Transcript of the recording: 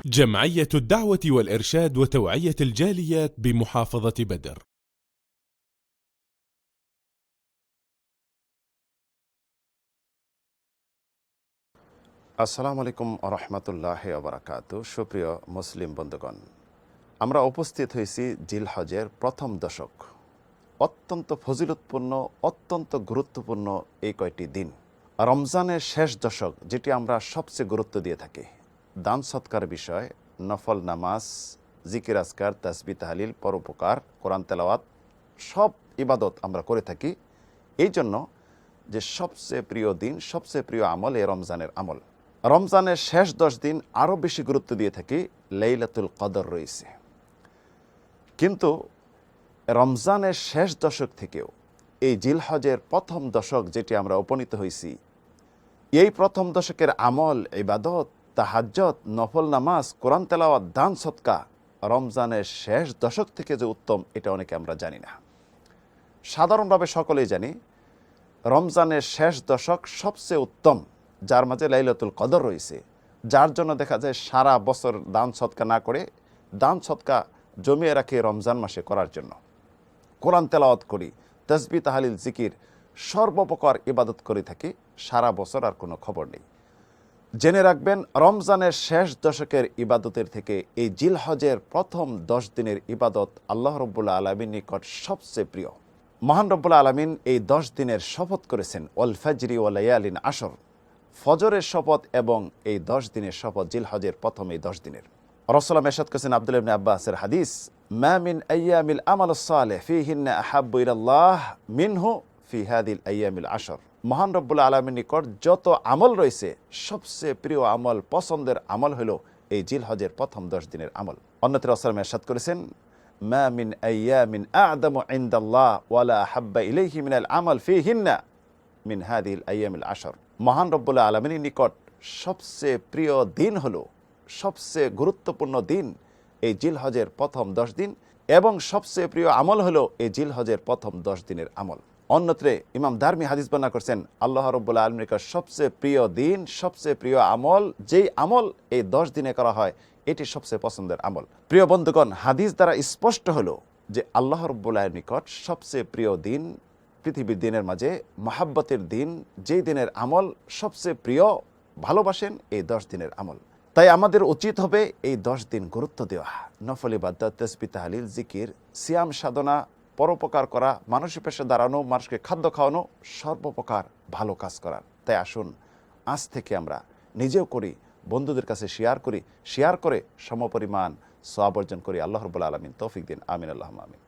جمعية الدعوة والإرشاد وتوعية الجاليات بمحافظة بدر. আসসালামু আলাইকুম রহমতুল্লাহি ওয়া বারাকাতুহু। সুপ্রিয় মুসলিম বন্ধুগণ, আমরা উপস্থিত হয়েছি জিলহজের প্রথম দশক। অত্যন্ত ফজিলতপূর্ণ, অত্যন্ত গুরুত্বপূর্ণ এই কয়টি দিন। রমজানের শেষ দশক, যেটি আমরা সবচেয়ে গুরুত্ব দিয়ে থাকি। দান সৎকার বিষয়, নফল নামাজ, জিকির আজকার, তাসবিহ তাহলিল, পরোপকার, কোরআন তেলাওয়াত, সব ইবাদত আমরা করে থাকি। এই জন্য যে সবচেয়ে প্রিয় দিন, সবচেয়ে প্রিয় আমল এই রমজানের আমল। রমজানের শেষ 10 দিন আরও বেশি গুরুত্ব দিয়ে থাকি। লাইলাতুল কদর রয়েছে, কিন্তু রমজানের শেষ দশক থেকেও এই জিলহজের প্রথম দশক যেটি আমরা উপনীত হয়েছি, এই প্রথম দশকের আমল, ইবাদত, তাহাজ্জুদ, নফল নামাজ, কোরআন তেলাওয়াত, দান সদকা রমজানের শেষ দশক থেকে যে উত্তম, এটা অনেকে আমরা জানি না। সাধারণভাবে সকলেই জানি রমজানের শেষ দশক সবচেয়ে উত্তম, যার মাঝে লাইলাতুল কদর রয়েছে, যার জন্য দেখা যায় সারা বছর দান সদকা না করে দান সদকা জমিয়ে রাখি রমজান মাসে করার জন্য। কোরআন তেলাওয়াত করি, তাসবিহ তাহলিল, জিকির, সর্বপ্রকার ইবাদত করে থাকি সারা বছর, আর কোনো খবর নেই। জেনে রাখবেন, রমজানের শেষ দশকের ইবাদতের থেকে এই জিলহজের প্রথম 10 দিনের ইবাদত আল্লাহ রব্বুল আলামিনের নিকট সবচেয়ে প্রিয়। মহান রব্বুল আলামিন এই 10 দিনের শপথ করেছেন, ওয়াল ফাজরি ওয়া লায়ালিন আশর, ফজরের শপথ এবং এই 10 দিনের শপথ, জিলহজের প্রথম এই 10 দিনের। রাসূলুল্লাহ ইরশাদ করেছেন, আব্দুল্লাহ ইবনে আব্বাসের হাদিস, মা মিন আইয়ামিল আমালুস সালিহ ফীহিন্না আহাব্বু ইলাল্লাহ মিনহু ফি হাদিল আইয়ামিল আশর। মহান রব্বুল আলামিনের নিকট যত আমল রয়েছে, সবচেয়ে প্রিয় আমল, পছন্দের আমল হলো এই জিলহজের প্রথম 10 দিনের আমল। অন্যত্র রাসূলুল্লাহ ইরশাদ করেছেন, মা মিন আইয়ামিন আ'যামু ইনদাল্লাহ ওয়ালা আহাব্বা ইলাইহি মিনাল আমাল ফীহিন্না মিন হাদিল আইয়ামিল আশর। মহান রব্বুল আলামিনের নিকট সবচেয়ে প্রিয় দিন হলো, সবচেয়ে গুরুত্বপূর্ণ দিন এই জিলহজের প্রথম 10 দিন, এবং সবচেয়ে প্রিয় আমল হলো এই জিলহজের প্রথম 10 দিনের আমল। অন্যত্রে ইমাম দারমি হাদিস বর্ণনা করেছেন, আল্লাহ রাব্বুল আলামিনের নিকট সবচেয়ে প্রিয় দিন, সবচেয়ে প্রিয় আমল, যেই আমল এই 10 দিনে করা হয়, এটি সবচেয়ে পছন্দের আমল। প্রিয় বন্ধুগণ, হাদিস দ্বারা স্পষ্ট হলো যে আল্লাহ রাব্বুল আলামিনের নিকট সবচেয়ে প্রিয় দিন, পৃথিবীর দিনের মাঝে মহাব্বতের দিন, যেই দিনের আমল সবচেয়ে প্রিয়, ভালোবাসেন, এই 10 দিনের আমল। তাই আমাদের উচিত হবে এই 10 দিন গুরুত্ব দেওয়া, নফল ইবাদত, তাসবিহ তাহলিল, জিকির, সিয়াম সাধনা, পরোপকার করা, মানুষের পাশে দাঁড়ানো, মানুষকে খাদ্য খাওয়ানো, সর্বপ্রকার ভালো কাজ করার। তাই আসুন আজ থেকে আমরা নিজেও করি, বন্ধুদের কাছে শেয়ার করি, শেয়ার করে সমপরিমাণ সওয়াব অর্জন করি। আল্লাহ রাব্বুল আলামিন তৌফিক দিন। আমিন, আল্লাহুম্মা আমিন।